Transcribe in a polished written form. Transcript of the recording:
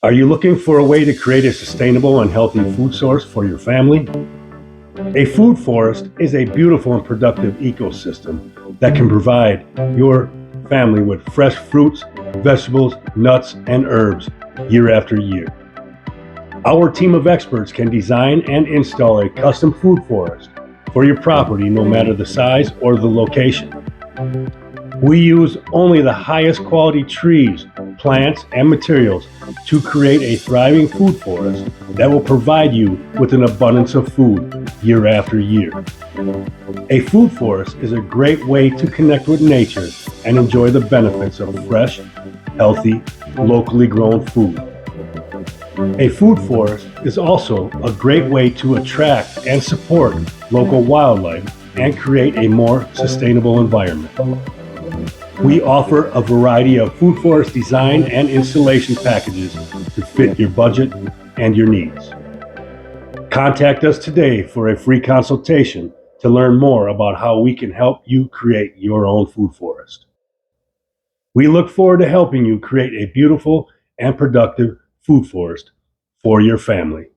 Are you looking for a way to create a sustainable and healthy food source for your family? A food forest is a beautiful and productive ecosystem that can provide your family with fresh fruits, vegetables, nuts, and herbs year after year. Our team of experts can design and install a custom food forest for your property, no matter the size or the location. We use only the highest quality trees, plants, and materials to create a thriving food forest that will provide you with an abundance of food year after year. A food forest is a great way to connect with nature and enjoy the benefits of fresh, healthy, locally grown food. A food forest is also a great way to attract and support local wildlife and create a more sustainable environment. We offer a variety of food forest design and installation packages to fit your budget and your needs. Contact us today for a free consultation to learn more about how we can help you create your own food forest. We look forward to helping you create a beautiful and productive food forest for your family.